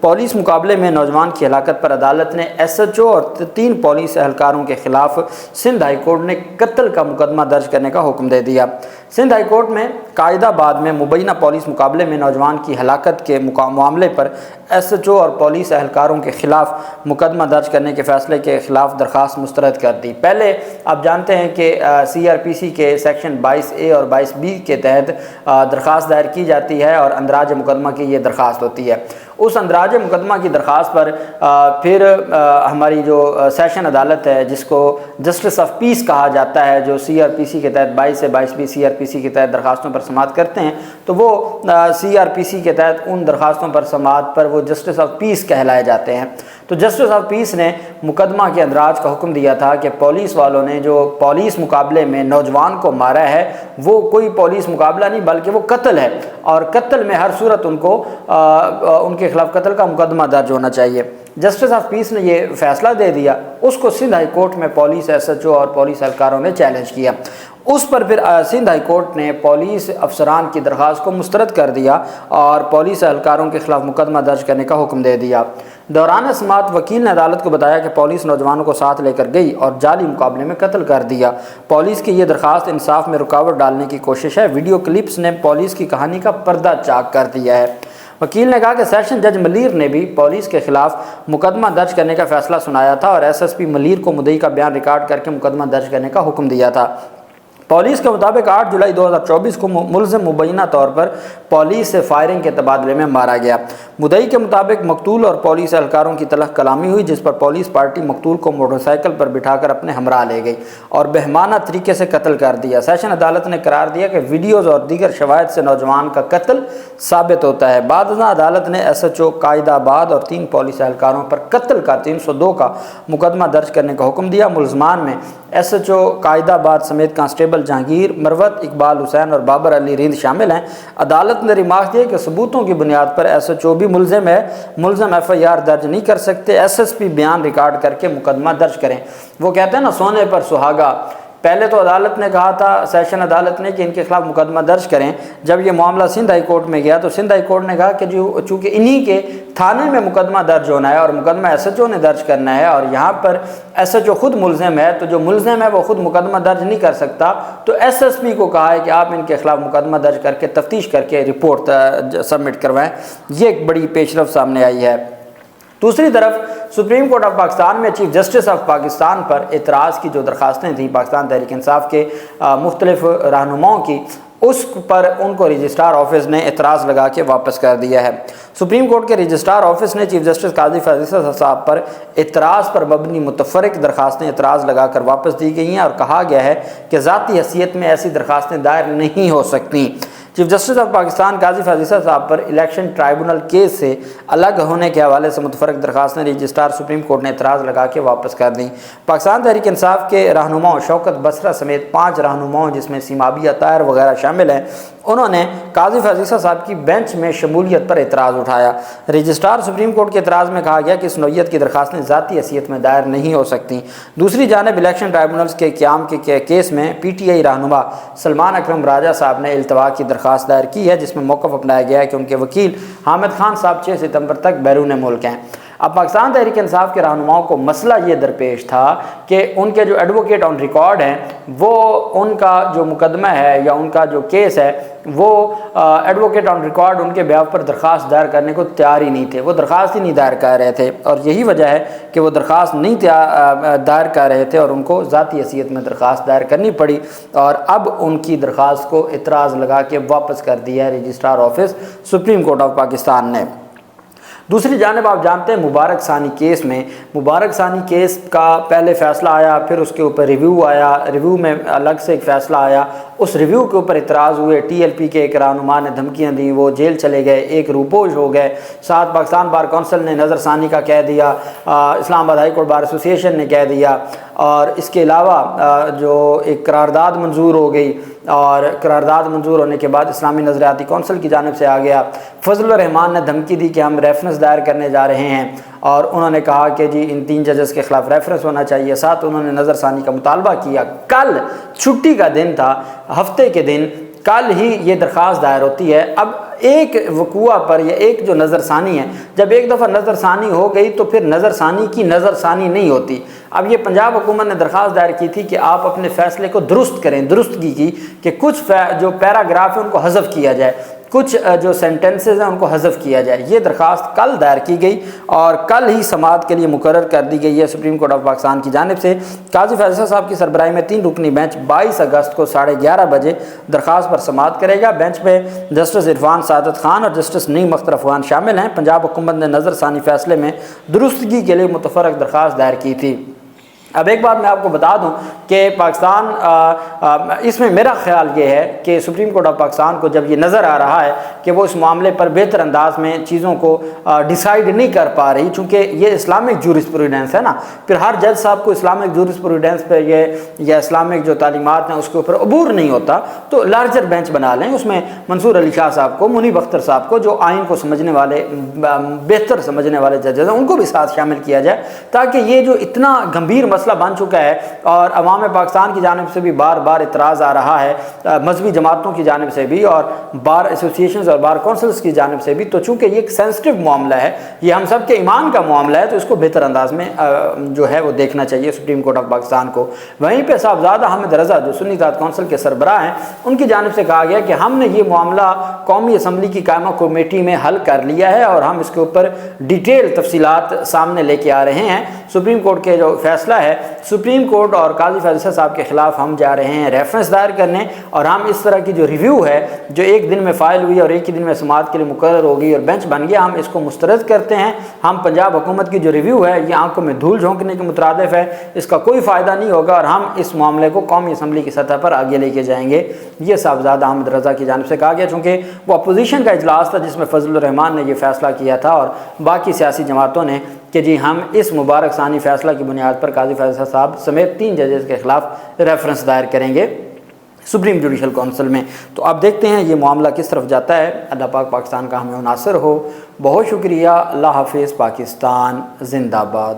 Police مقابلے میں نوجوان کی ہلاکت پر عدالت نے ایس ایچ او اور 3 پولیس اہلکاروں کے خلاف سندھ ہائی کورٹ نے قتل کا مقدمہ درج کرنے کا حکم دے دیا۔ سندھ ہائی کورٹ میں قائد آباد میں مبینہ پولیس مقابلے میں نوجوان کی ہلاکت کے معاملے پر ایس ایچ او اور پولیس اہلکاروں کے خلاف مقدمہ درج کرنے کے فیصلے کے خلاف درخواست مسترد کر دی۔ پہلے آپ جانتے ہیں کہ سی آر پی سی کے سیکشن 22A اور 22B کے تحت درخواست دائر کی جاتی ہے اور اندراج مقدمہ کی یہ درخواست ہوتی ہے۔ اس اندراج مقدمہ کی درخواست پر پھر ہماری جو سیشن عدالت ہے جس کو جسٹس آف پیس کہا جاتا ہے، جو سی آر پی سی کے تحت 22 سے 22B سی آر پی سی کے تحت درخواستوں پر سماعت کرتے ہیں، تو وہ سی آر پی سی کے تحت ان درخواستوں پر سماعت پر وہ جسٹس آف پیس کہلائے جاتے ہیں۔ تو جسٹس آف پیس نے مقدمہ کے اندراج کا حکم دیا تھا کہ پولیس والوں نے جو پولیس مقابلے میں نوجوان کو مارا ہے وہ کوئی پولیس مقابلہ نہیں بلکہ وہ قتل ہے، اور قتل میں ہر صورت ان کو ان کے خلاف قتل کا مقدمہ درج ہونا چاہیے۔ جسٹس آف پیس نے یہ فیصلہ دے دیا، اس کو سندھ ہائی کورٹ میں پولیس ایس ایچ او اور پولیس اہلکاروں نے چیلنج کیا۔ اس پر پھر سندھ ہائی کورٹ نے پولیس افسران کی درخواست کو مسترد کر دیا اور پولیس اہلکاروں کے خلاف مقدمہ درج کرنے کا حکم دے دیا۔ دوران سماعت وکیل نے عدالت کو بتایا کہ پولیس نوجوانوں کو ساتھ لے کر گئی اور جعلی مقابلے میں قتل کر دیا۔ پولیس کی یہ درخواست انصاف میں رکاوٹ ڈالنے کی کوشش ہے۔ ویڈیو کلپس نے پولیس کی کہانی کا پردہ چاک کر دیا ہے۔ وکیل نے کہا کہ سیشن جج ملیر نے بھی پولیس کے خلاف مقدمہ درج کرنے کا فیصلہ سنایا تھا اور ایس ایس پی ملیر کو مدعی کا بیان ریکارڈ کر کے مقدمہ درج کرنے کا حکم دیا تھا۔ پولیس کے مطابق 8 جولائی 2024 کو ملزم مبینہ طور پر پولیس سے فائرنگ کے تبادلے میں مارا گیا۔ مدعی کے مطابق مقتول اور پولیس اہلکاروں کی تلخ کلامی ہوئی، جس پر پولیس پارٹی مقتول کو موٹر سائیکل پر بٹھا کر اپنے ہمراہ لے گئی اور بہمانہ طریقے سے قتل کر دیا۔ سیشن عدالت نے قرار دیا کہ ویڈیوز اور دیگر شواہد سے نوجوان کا قتل ثابت ہوتا ہے۔ بعد ازاں عدالت نے ایس ایچ او قائد آباد اور 3 پولیس اہلکاروں پر قتل کا 302 کا مقدمہ درج کرنے کا حکم دیا۔ ملزمان میں ایس ایچ او قائد آباد سمیت کانسٹیبل جہانگیر، مروت، اقبال حسین اور بابر علی ریند شامل ہیں۔ عدالت نے ریمارک دیا کہ ثبوتوں کی بنیاد پر ایس ایچ او بھی ملزم ہے، ملزم ایف آئی آر درج نہیں کر سکتے، ایس ایس پی بیان ریکارڈ کر کے مقدمہ درج کریں۔ وہ کہتے ہیں نا سونے پر سہاگا، پہلے تو عدالت نے کہا تھا، سیشن عدالت نے، کہ ان کے خلاف مقدمہ درج کریں۔ جب یہ معاملہ سندھ ہائی کورٹ میں گیا تو سندھ ہائی کورٹ نے کہا کہ جو چونکہ انہی کے تھانے میں مقدمہ درج ہونا ہے اور مقدمہ ایس ایچ او نے درج کرنا ہے اور یہاں پر ایس ایچ او خود ملزم ہے، تو جو ملزم ہے وہ خود مقدمہ درج نہیں کر سکتا، تو ایس ایس پی کو کہا ہے کہ آپ ان کے خلاف مقدمہ درج کر کے تفتیش کر کے رپورٹ سبمٹ کروائیں۔ یہ ایک بڑی پیش رفت سامنے آئی ہے۔ دوسری طرف سپریم کورٹ آف پاکستان میں چیف جسٹس آف پاکستان پر اعتراض کی جو درخواستیں تھیں پاکستان تحریک انصاف کے مختلف رہنماؤں کی، اس پر ان کو رجسٹرار آفس نے اعتراض لگا کے واپس کر دیا ہے۔ سپریم کورٹ کے رجسٹرار آفس نے چیف جسٹس قاضی فیصل صاحب پر اعتراض پر مبنی متفرق درخواستیں اعتراض لگا کر واپس دی گئی ہیں اور کہا گیا ہے کہ ذاتی حیثیت میں ایسی درخواستیں دائر نہیں ہو سکتی۔ چیف جسٹس آف پاکستان قاضی فیصل صاحب پر الیکشن ٹرائبونل کیس سے الگ ہونے کے حوالے سے متفرق درخواستیں رجسٹرار سپریم کورٹ نے اعتراض لگا کے واپس کر دیں۔ پاکستان تحریک انصاف کے رہنماؤں شوکت بسرہ سمیت 5 رہنماؤں جس میں سیمابیہ طاہر وغیرہ شامل ہیں، انہوں نے قاضی فیصل صاحب کی بینچ میں شمولیت پر اعتراض اٹھایا۔ رجسٹرار سپریم کورٹ کے اعتراض میں کہا گیا کہ اس نوعیت کی درخواستیں ذاتی حیثیت میں دائر نہیں ہو سکتی۔ دوسری جانب الیکشن ٹرائبونلز کے قیام کے کیس میں پی ٹی آئی رہنما سلمان اکرم راجہ صاحب نے التوا کی درخواست دائر کی ہے، جس میں موقف اپنایا گیا ہے کہ ان کے وکیل حامد خان صاحب 6 ستمبر تک بیرون ملک ہیں۔ اب پاکستان تحریک انصاف کے رہنماؤں کو مسئلہ یہ درپیش تھا کہ ان کے جو ایڈوکیٹ آن ریکارڈ ہیں وہ ان کا جو مقدمہ ہے یا ان کا جو کیس ہے وہ ایڈوکیٹ آن ریکارڈ ان کے بیاف پر درخواست دائر کرنے کو تیار ہی نہیں تھے، وہ درخواست ہی نہیں دائر کر رہے تھے، اور یہی وجہ ہے کہ وہ درخواست نہیں دائر کر رہے تھے اور ان کو ذاتی حیثیت میں درخواست دائر کرنی پڑی، اور اب ان کی درخواست کو اعتراض لگا کے واپس کر دیا ہے registrar office supreme court of Pakistan نے۔ دوسری جانب آپ جانتے ہیں مبارک ثانی کیس میں، مبارک ثانی کیس کا پہلے فیصلہ آیا، پھر اس کے اوپر ریویو آیا، ریویو میں الگ سے ایک فیصلہ آیا، اس ریویو کے اوپر اعتراض ہوئے، ٹی ایل پی کے ایک رہنما نے دھمکیاں دیں، وہ جیل چلے گئے، ایک روپوش ہو گئے، ساتھ پاکستان بار کونسل نے نظر ثانی کا کہہ دیا، اسلام آباد ہائی کورٹ بار ایسوسیشن نے کہہ دیا، اور اس کے علاوہ جو ایک قرارداد منظور ہو گئی، اور قرارداد منظور ہونے کے بعد اسلامی نظریاتی کونسل کی جانب سے آ گیا۔ فضل الرحمان نے دھمکی دی کہ ہم ریفرنس دائر کرنے جا رہے ہیں، اور انہوں نے کہا کہ جی ان 3 ججز کے خلاف ریفرنس ہونا چاہیے، ساتھ انہوں نے نظر ثانی کا مطالبہ کیا۔ کل چھٹی کا دن تھا، ہفتے کے دن، کل ہی یہ درخواست دائر ہوتی ہے۔ اب ایک وقوع پر یا ایک جو نظر ثانی ہے، جب ایک دفعہ نظر ثانی ہو گئی تو پھر نظر ثانی کی نظر ثانی نہیں ہوتی۔ اب یہ پنجاب حکومت نے درخواست دائر کی تھی کہ آپ اپنے فیصلے کو درست کریں، درستگی کی کہ کچھ جو پیراگراف ہیں ان کو حذف کیا جائے، کچھ جو سینٹنسز ہیں ان کو حذف کیا جائے۔ یہ درخواست کل دائر کی گئی اور کل ہی سماعت کے لیے مقرر کر دی گئی ہے سپریم کورٹ آف پاکستان کی جانب سے۔ قاضی فیصل صاحب کی سربراہی میں 3 رکنی بینچ 22 اگست کو 11:30 بجے درخواست پر سماعت کرے گا۔ بینچ میں جسٹس عرفان سعادت خان اور جسٹس نعیم اختر افغان شامل ہیں۔ پنجاب حکومت نے نظر ثانی فیصلے میں درستگی کے لیے متفرق درخواست دائر کی تھی۔ اب ایک بات میں آپ کو بتا دوں کہ پاکستان اس میں میرا خیال یہ ہے کہ سپریم کورٹ آف پاکستان کو جب یہ نظر آ رہا ہے کہ وہ اس معاملے پر بہتر انداز میں چیزوں کو ڈیسائیڈ نہیں کر پا رہی، چونکہ یہ اسلامک جورسپروڈنس ہے نا، پھر ہر جج صاحب کو اسلامک جورسپروڈنس پہ یا اسلامک جو تعلیمات ہیں اس کے اوپر عبور نہیں ہوتا، تو لارجر بینچ بنا لیں، اس میں منصور علی شاہ صاحب کو، منیب اختر صاحب کو، جو آئین کو سمجھنے والے بہتر سمجھنے والے ججز ہیں ان کو بھی ساتھ شامل کیا جائے، تاکہ یہ جو اتنا گمبھیر مسئلہ بن چکا ہے اور عوام پاکستان کی جانب سے بھی بار بار اعتراض آ رہا ہے، مذہبی جماعتوں کی جانب سے بھی اور بار ایسوسیشنز اور بار کونسلز کی جانب سے بھی، تو چونکہ یہ ایک سینسٹیو معاملہ ہے، یہ ہم سب کے ایمان کا معاملہ ہے، تو اس کو بہتر انداز میں جو ہے وہ دیکھنا چاہیے سپریم کورٹ آف پاکستان کو۔ وہیں پہ صاحبزادہ حامد رضا جو سنی ذات کونسل کے سربراہ ہیں، ان کی جانب سے کہا گیا کہ ہم نے یہ معاملہ قومی اسمبلی کی قائمہ کمیٹی میں حل کر لیا ہے اور ہم اس کے اوپر ڈیٹیل تفصیلات سامنے لے کے آ رہے ہیں۔ سپریم کورٹ کے جو فیصلہ ہے، سپریم کورٹ اور قاضی فیصل صاحب کے خلاف ہم جا رہے ہیں ریفرنس دائر کرنے، اور ہم اس طرح کی جو ریویو ہے جو ایک دن میں فائل ہوئی اور ایک ہی دن میں سماعت کے لیے مقرر ہو گئی اور بینچ بن گیا، ہم اس کو مسترد کرتے ہیں۔ ہم پنجاب حکومت کی جو ریویو ہے یہ آنکھوں میں دھول جھونکنے کے مترادف ہے، اس کا کوئی فائدہ نہیں ہوگا اور ہم اس معاملے کو قومی اسمبلی کی سطح پر آگے لے کے جائیں گے، یہ صاحبزادہ حامد رضا کی جانب سے کہا گیا۔ چونکہ وہ اپوزیشن کا اجلاس تھا جس میں فضل الرحمان نے یہ فیصلہ کیا تھا اور باقی سیاسی جماعتوں نے کہ جی ہم اس مبارک ثانی فیصلہ کی بنیاد پر قاضی فیصل صاحب سمیت 3 ججز کے خلاف ریفرنس دائر کریں گے سپریم جوڈیشل کونسل میں۔ تو آپ دیکھتے ہیں یہ معاملہ کس طرف جاتا ہے۔ اللہ پاک پاکستان کا ہمیں ناصر ہو۔ بہت شکریہ۔ اللہ حافظ۔ پاکستان زندہ باد۔